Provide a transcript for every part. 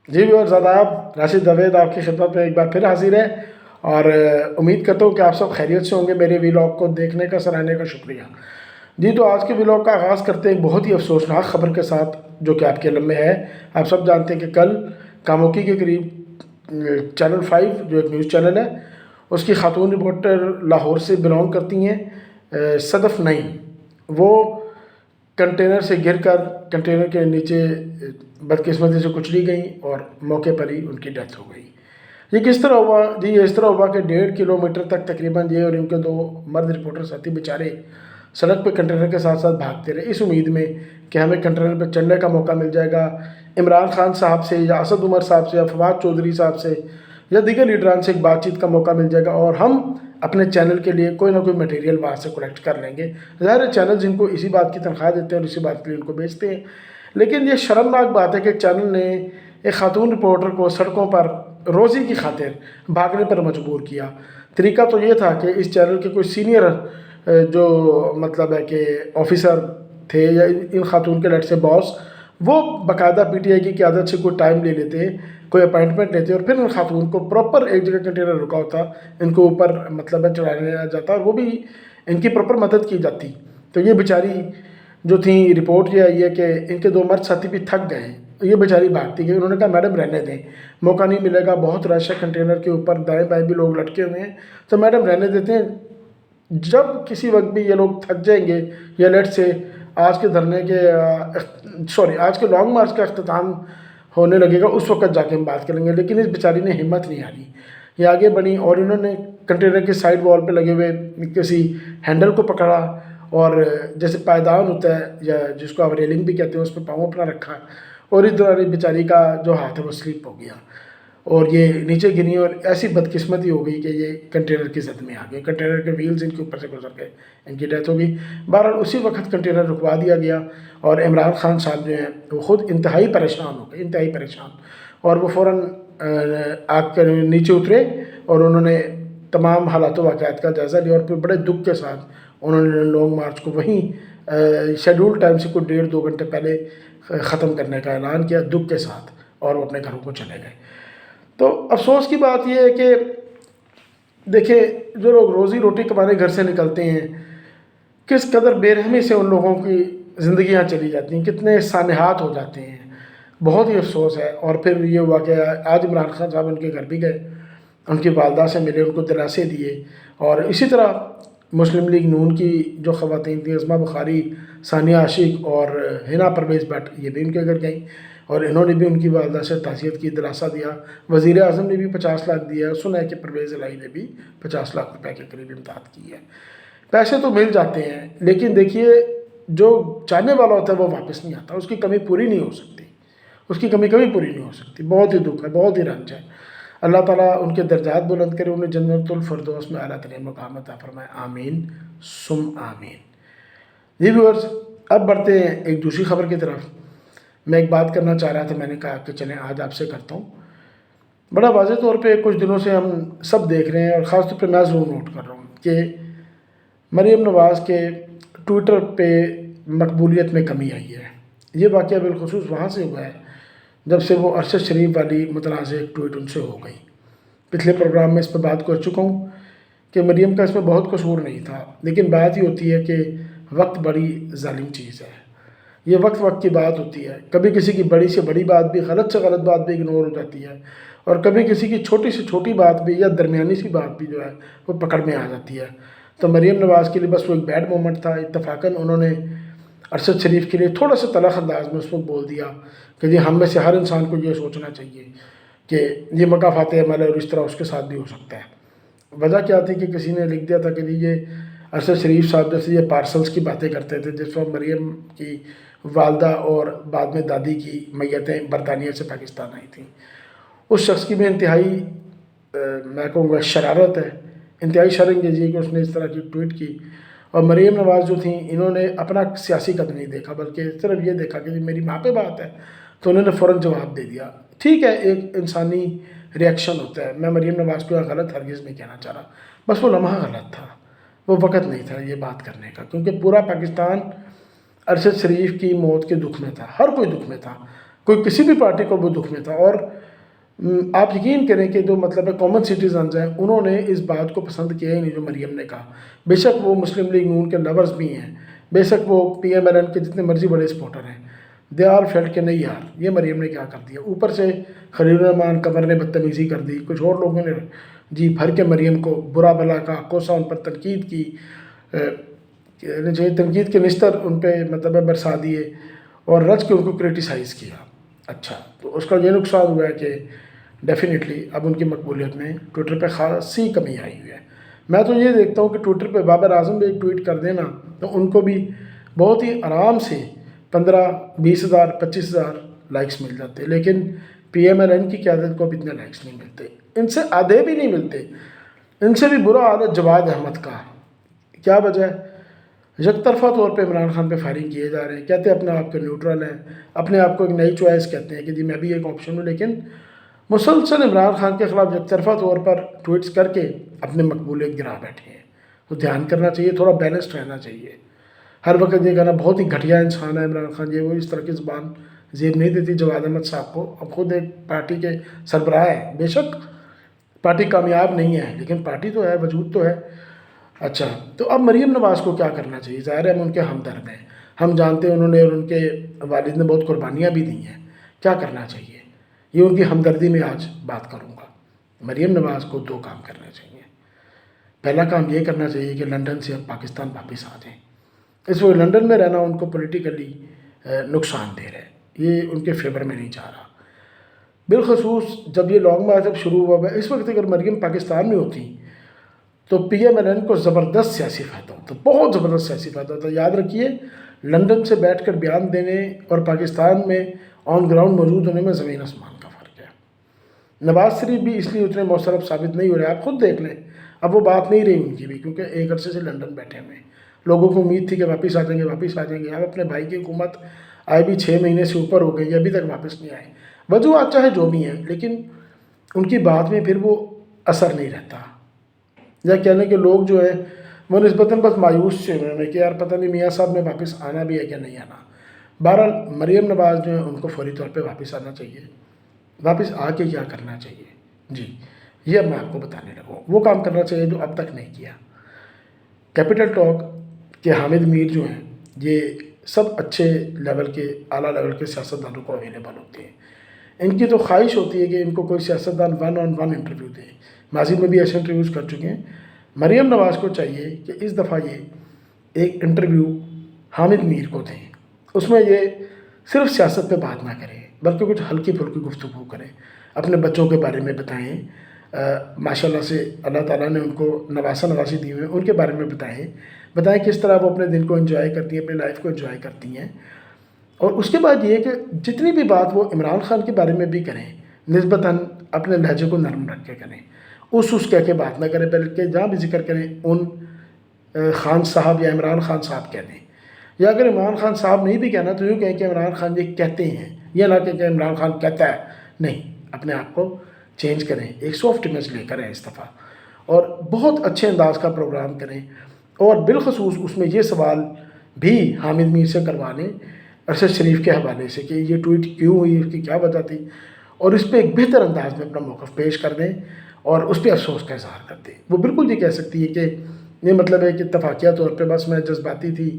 جی بھی اور آداب، راشد جاوید آپ کی خدمت میں ایک بار پھر حاضر ہے، اور امید کرتا ہوں کہ آپ سب خیریت سے ہوں گے۔ میرے ویلاگ کو دیکھنے کا، سراہنے کا شکریہ۔ جی تو آج کے ویلاگ کا آغاز کرتے ہیں ایک بہت ہی افسوسناک خبر کے ساتھ، جو کہ آپ کے علم میں ہے۔ آپ سب جانتے ہیں کہ کل کاموکی کے قریب چینل 5 جو ایک نیوز چینل ہے، اس کی خاتون رپورٹر لاہور سے بلانگ کرتی ہیں، صدف نعیم، وہ کنٹینر سے گر کر کنٹینر کے نیچے بدقسمتی سے کچلی گئیں اور موقع پر ہی ان کی ڈیتھ ہو گئی۔ یہ کس طرح ہوا؟ جی یہ اس طرح ہوا کہ 1.5 کلومیٹر تک تقریباً یہ اور ان کے 2 مرد رپورٹر ساتھی بیچارے سڑک پہ کنٹینر کے ساتھ ساتھ بھاگتے رہے، اس امید میں کہ ہمیں کنٹینر پہ چڑھنے کا موقع مل جائے گا، عمران خان صاحب سے یا اسد عمر صاحب سے یا فواد چودھری صاحب سے یا دیگر لیڈران سے ایک بات چیت کا موقع مل جائے گا، اور ہم اپنے چینل کے لیے کوئی نہ کوئی مٹیریل وہاں سے کلیکٹ کر لیں گے۔ ظاہر چینل جن کو اسی بات کی تنخواہ دیتے ہیں اور اسی بات کے لیے ان کو بیچتے ہیں، لیکن یہ شرمناک بات ہے کہ چینل نے ایک خاتون رپورٹر کو سڑکوں پر روزی کی خاطر بھاگنے پر مجبور کیا۔ طریقہ تو یہ تھا کہ اس چینل کے کوئی سینئر جو مطلب ہے کہ آفیسر تھے یا ان خاتون کے لٹ سے باس، وہ باقاعدہ پی ٹی آئی کی قیادت سے کوئی ٹائم لے لیتے، کوئی اپائنٹمنٹ لیتے اور پھر ان خاتون کو پراپر ایک جگہ کنٹینر رکا ہوتا، ان کو اوپر مطلب ہے چڑھانے جاتا اور وہ بھی ان کی پراپر مدد کی جاتی۔ تو یہ بیچاری جو تھیں، رپورٹ یہ آئی ہے کہ ان کے 2 مرد ساتھی بھی تھک گئے، یہ بیچاری بھاگتی گئی۔ انہوں نے کہا میڈم رہنے دیں، موقع نہیں ملے گا، بہت رش ہے کنٹینر کے اوپر، دائیں بائیں بھی لوگ لٹکے ہوئے ہیں، تو میڈم رہنے دیتے ہیں، جب کسی وقت بھی یہ لوگ تھک جائیں گے یا لیٹ سے آج کے دھرنے کے آج کے لانگ مارچ کا اختتام ہونے لگے گا، اس وقت جا کے ہم بات کریں گے۔ لیکن اس بیچاری نے ہمت نہیں ہاری، یہ آگے بڑھی اور انہوں نے کنٹینر کے سائڈ وال پہ لگے ہوئے کسی ہینڈل کو پکڑا اور جیسے پائیدان ہوتا ہے یا جس کو آپ ریلنگ بھی کہتے ہیں، اس پہ پاؤں اپنا رکھا، اور اس دوران بیچاری کا جو ہاتھ ہے وہ سلپ ہو گیا اور یہ نیچے گری، اور ایسی بدقسمتی ہو گئی کہ یہ کنٹینر کی زد میں آ گئی، کنٹینر کے ویلز ان کے اوپر سے گزر گئے، ان کی ڈیتھ ہو گئی۔ بہرحال اسی وقت کنٹینر رکوا دیا گیا اور عمران خان صاحب جو ہیں وہ خود انتہائی پریشان ہو گئے، انتہائی پریشان، اور وہ فوراً آگ کے نیچے اترے اور انہوں نے تمام حالات و واقعات کا جائزہ لیا، اور پھر بڑے دکھ کے ساتھ انہوں نے لانگ مارچ کو وہیں شیڈول ٹائم سے کوئی 1.5-2 گھنٹے پہلے ختم کرنے کا اعلان کیا دکھ کے ساتھ، اور وہ اپنے گھروں کو چلے گئے۔ تو افسوس کی بات یہ ہے کہ دیکھیں، جو لوگ روزی روٹی کمانے گھر سے نکلتے ہیں، کس قدر بے رحمی سے ان لوگوں کی زندگیاں چلی جاتی ہیں، کتنے سانحات ہو جاتے ہیں، بہت ہی افسوس ہے۔ اور پھر یہ ہوا کہ آج عمران خان صاحب ان کے گھر بھی گئے، ان کی والدہ سے ملے، ان کو دلاسے دیے، اور اسی طرح مسلم لیگ نون کی جو خواتین تھیں، عظمیٰ بخاری، ثانیہ عاشق اور حنا پرویز بٹ، یہ بھی ان کے گھر گئیں اور انہوں نے بھی ان کی والدہ سے تعزیت کی، دلاسا دیا۔ وزیر اعظم نے بھی 50 لاکھ دیا، سنا ہے کہ پرویز الہی نے بھی 50 لاکھ روپے کے قریب امداد کی ہے۔ پیسے تو مل جاتے ہیں، لیکن دیکھیے جو چاہنے والا ہوتا ہے وہ واپس نہیں آتا، اس کی کمی پوری نہیں ہو سکتی، اس کی کمی کبھی پوری نہیں ہو سکتی۔ بہت ہی دکھ ہے، بہت ہی رنج ہے۔ اللہ تعالیٰ ان کے درجات بلند کرے، انہیں جنت الفردوس میں اعلیٰ ترین مقام عطا فرمائے، آمین ثم آمین۔ جی ویورز، اب بڑھتے ہیں ایک دوسری خبر کی طرف۔ میں ایک بات کرنا چاہ رہا تھا، میں نے کہا کہ چلیں آج آپ سے کرتا ہوں۔ بڑا واضح طور پہ کچھ دنوں سے ہم سب دیکھ رہے ہیں، اور خاص طور پہ میں ضرور نوٹ کر رہا ہوں کہ مریم نواز کے ٹویٹر پہ مقبولیت میں کمی آئی ہے۔ یہ واقعہ بالخصوص وہاں سے ہوا ہے جب سے وہ ارشد شریف والی متنازع ٹویٹ ان سے ہو گئی۔ پچھلے پروگرام میں اس پہ بات کر چکا ہوں کہ مریم کا اس میں بہت قصور نہیں تھا، لیکن بات یہ ہوتی ہے کہ وقت بڑی ظالم چیز ہے۔ یہ وقت کی بات ہوتی ہے، کبھی کسی کی بڑی سے بڑی بات بھی، غلط سے غلط بات بھی اگنور ہو جاتی ہے، اور کبھی کسی کی چھوٹی سے چھوٹی بات بھی یا درمیانی سی بات بھی جو ہے وہ پکڑ میں آ جاتی ہے۔ تو مریم نواز کے لیے بس وہ ایک بیڈ مومنٹ تھا، اتفاقاً انہوں نے ارشد شریف کے لیے تھوڑا سا تلخ انداز میں اس وقت بول دیا کہ جی ہم میں سے ہر انسان کو یہ سوچنا چاہیے کہ یہ مقافات عمل ہے اور اس طرح اس کے ساتھ بھی ہو سکتا ہے۔ وجہ کیا تھی کہ کسی نے لکھ دیا تھا کہ جی یہ ارشد شریف صاحب جیسے یہ پارسلز کی باتیں کرتے تھے، جس وقت مریم کی والدہ اور بعد میں دادی کی میتیں برطانیہ سے پاکستان آئی تھیں، اس شخص کی میں انتہائی میں کہوں گا شرارت ہے، انتہائی شرمگیزی کہ اس نے اس طرح کی ٹویٹ کی۔ اور مریم نواز جو تھیں، انہوں نے اپنا سیاسی قد نہیں دیکھا، بلکہ صرف یہ دیکھا کہ میری ماں پہ بات ہے، تو انہوں نے فوراً جواب دے دیا۔ ٹھیک ہے، ایک انسانی ریئیکشن ہوتا ہے، میں مریم نواز کو غلط ہرگز نہیں کہنا چاہ رہا، بس وہ لمحہ غلط تھا، وہ وقت نہیں تھا یہ بات کرنے کا، کیونکہ پورا پاکستان ارشد شریف کی موت کے دکھ میں تھا، ہر کوئی دکھ میں تھا، کوئی کسی بھی پارٹی کو وہ دکھ میں تھا، اور آپ یقین کریں کہ جو مطلب ہے کامن سٹیزنز ہیں انہوں نے اس بات کو پسند کیا ہی نہیں جو مریم نے کہا. بے شک وہ مسلم لیگ نون کے لورز بھی ہیں, بے شک وہ پی ایم ایل این کے جتنے مرضی بڑے سپورٹر ہیں, دے آر فیلٹ کہ نہیں یار یہ مریم نے کیا کر دیا. اوپر سے خلیل الرحمان قمر نے بدتمیزی کر دی, کچھ اور لوگوں نے جی بھر کے مریم کو برا بلا کہا, کوسا ان پر تنقید کی, تنقید کے نشتر ان پہ مطلب ہے برسا دیے اور رچ کے ان کو کرٹیسائز کیا. اچھا تو اس کا یہ نقصان ہوا ہے کہ ڈیفینیٹلی اب ان کی مقبولیت میں ٹویٹر پہ خاصی کمی آئی ہوئی ہے. میں تو یہ دیکھتا ہوں کہ ٹویٹر پہ بابر اعظم بھی ایک ٹویٹ کر دینا تو ان کو بھی بہت ہی آرام سے 15-20 ہزار 25 ہزار لائکس مل جاتے, لیکن پی ایم ایل این کی قیادت کو اب اتنے لائکس نہیں ملتے, ان سے آدھے بھی نہیں ملتے. ان سے بھی برا حال ہے جواد احمد کا. کیا وجہ ہے؟ یک طرفہ طور پہ عمران خان پہ فائرنگ کیے جا رہے ہیں, کہتے ہیں اپنے آپ کو نیوٹرل ہیں, اپنے آپ کو ایک نئی چوائس کہتے ہیں کہ جی میں بھی ایک آپشن ہوں, لیکن مسلسل عمران خان کے خلاف یک طرفہ طور پر ٹویٹس کر کے اپنے مقبولیت گرا بیٹھے ہیں. تو دھیان کرنا چاہیے, تھوڑا بیلنسڈ رہنا چاہیے. ہر وقت یہ کہنا بہت ہی گھٹیا انسان ہے عمران خان, یہ وہ اس طرح کی زبان زیب نہیں دیتی جواد احمد صاحب کو. اب خود ایک پارٹی کے سربراہ ہے, بے شک پارٹی کامیاب نہیں ہے لیکن پارٹی تو ہے, وجود تو ہے. اچھا تو اب مریم نواز کو کیا کرنا چاہیے؟ ظاہر ہے ہم ان کے ہمدرد ہیں, ہم جانتے ہیں انہوں نے اور ان کے والد نے بہت قربانیاں بھی دی ہیں. کیا کرنا چاہیے یہ ان کی ہمدردی میں آج بات کروں گا. مریم نواز کو 2 کام کرنے چاہیے. پہلا کام یہ کرنا چاہیے کہ لندن سے اب پاکستان واپس آ جائیں. اس وقت لندن میں رہنا ان کو پولیٹیکلی نقصان دہ رہا ہے, یہ ان کے فیور میں نہیں جا رہا. بالخصوص جب یہ لانگ مارچ اب شروع ہوا ہے, اس وقت اگر مریم پاکستان میں ہوتی تو پی ایم ایل این کو زبردست سیاسی فائدہ ہوتا, بہت زبردست سیاسی فائدہ ہوتا. یاد رکھیے لندن سے بیٹھ کر بیان دینے اور پاکستان میں آن گراؤنڈ موجود ہونے میں زمین آسمان کا فرق ہے. نواز شریف بھی اس لیے اتنے موثر ثابت نہیں ہو رہے, آپ خود دیکھ لیں. اب وہ بات نہیں رہی ان کی بھی, کیونکہ ایک عرصے سے لندن بیٹھے ہوئے ہیں. لوگوں کو امید تھی کہ واپس آ جائیں گے, واپس آ جائیں گے. اب اپنے بھائی کی حکومت آئے بھی 6 مہینے سے اوپر ہو گئی, ابھی تک واپس نہیں آئے. وجوہات چاہے جو بھی ہیں لیکن ان کی بات میں پھر وہ اثر نہیں رہتا. یا کہنے کے لوگ جو ہیں وہ نسبتاً بس مایوس سے ہوئے ہیں کہ یار پتہ نہیں میاں صاحب میں واپس آنا بھی ہے کہ نہیں آنا. بہرحال مریم نواز جو ہیں ان کو فوری طور پہ واپس آنا چاہیے. واپس آ کے کیا کرنا چاہیے جی یہ اب میں آپ کو بتانے لگا ہوں. وہ کام کرنا چاہیے جو اب تک نہیں کیا. کیپٹل ٹاک کے حامد میر جو ہیں یہ سب اچھے لیول کے اعلیٰ لیول کے سیاستدانوں کو اویلیبل ہوتے ہیں. ان کی تو خواہش ہوتی ہے کہ ان کو کوئی سیاستدان 1-on-1 انٹرویو دے. ماضی میں بھی ایسے انٹرویوز کر چکے ہیں. مریم نواز کو چاہیے کہ اس دفعہ یہ ایک انٹرویو حامد میر کو دیں. اس میں یہ صرف سیاست پہ بات نہ کریں بلکہ کچھ ہلکی پھلکی گفتگو کریں, اپنے بچوں کے بارے میں بتائیں. ماشاء اللہ سے اللہ تعالیٰ نے ان کو نواسہ نواسی دی ہوئے ہیں, ان کے بارے میں بتائیں کس طرح وہ اپنے دن کو انجوائے کرتی ہیں, اپنے لائف کو انجوائے کرتی ہیں. اور اس کے بعد یہ کہ جتنی بھی بات وہ عمران خان کے بارے میں بھی کریں نسبتاً اپنے لہجے کو نرم رکھ کے کریں. اس کہہ کے بات نہ کریں, بلکہ جہاں بھی ذکر کریں ان خان صاحب یا عمران خان صاحب کہہ دیں. یا اگر عمران خان صاحب نہیں بھی کہنا تو یوں کہیں کہ عمران خان یہ کہتے ہیں, یہ نہ کہ عمران خان کہتا ہے. نہیں, اپنے آپ کو چینج کریں, ایک سافٹ امیج لے کر اس دفعہ, اور بہت اچھے انداز کا پروگرام کریں. اور بالخصوص اس میں یہ سوال بھی حامد میر سے کروا لیں ارشد شریف کے حوالے سے کہ یہ ٹویٹ کیوں ہوئی, اس کی کیا وجہ تھی, اور اس پہ ایک بہتر انداز میں اپنا موقف پیش کر دیں اور اس پہ افسوس کا اظہار کر دیں. وہ بالکل یہ کہہ سکتی ہے کہ یہ مطلب ہے کہ اتفاقیہ طور پہ بس میں جذباتی تھی,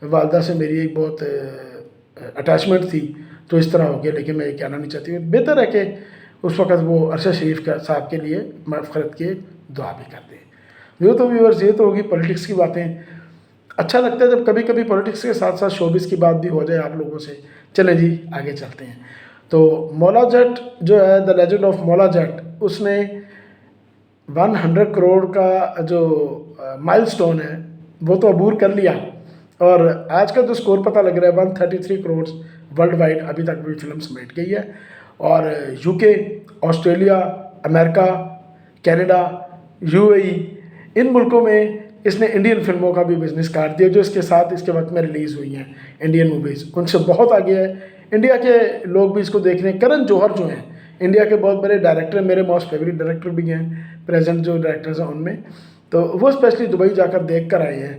والدہ سے میری ایک بہت اٹیچمنٹ تھی تو اس طرح ہو گیا, لیکن میں یہ کہنا نہیں چاہتی. بہتر ہے کہ اس وقت وہ ارشد شریف صاحب کے لیے مغفرت کی دعا بھی کر دیں. یہ تو ویورز یہ تو ہوگی پولیٹکس کی باتیں. اچھا لگتا ہے جب کبھی کبھی پولیٹکس کے ساتھ ساتھ شوبز کی بات بھی ہو جائے آپ لوگوں سے. چلیں جی آگے چلتے ہیں. تو مولا جٹ جو ہے دا لیجنڈ آف مولا جٹ, اس نے 100 کروڑ کا جو مائل سٹون ہے وہ تو عبور کر لیا, اور آج کا جو سکور پتہ لگ رہا ہے 133 کروڑ ورلڈ وائڈ ابھی تک بھی فلم سمیٹ گئی ہے. اور UK, آسٹریلیا, امریکہ, کینیڈا, UAE ان ملکوں میں اس نے انڈین فلموں کا بھی بزنس کاٹ دیا جو اس کے ساتھ اس کے وقت میں ریلیز ہوئی ہیں. انڈین موویز ان سے بہت آگے ہے. انڈیا کے لوگ بھی اس کو دیکھ رہے ہیں. کرن جوہر جو ہیں انڈیا کے بہت بڑے ڈائریکٹر ہیں, میرے موسٹ فیوریٹ ڈائریکٹر بھی ہیں پریزنٹ جو ڈائریکٹرز ہیں ان میں, تو وہ اسپیشلی دبئی جا کر دیکھ کر آئے ہیں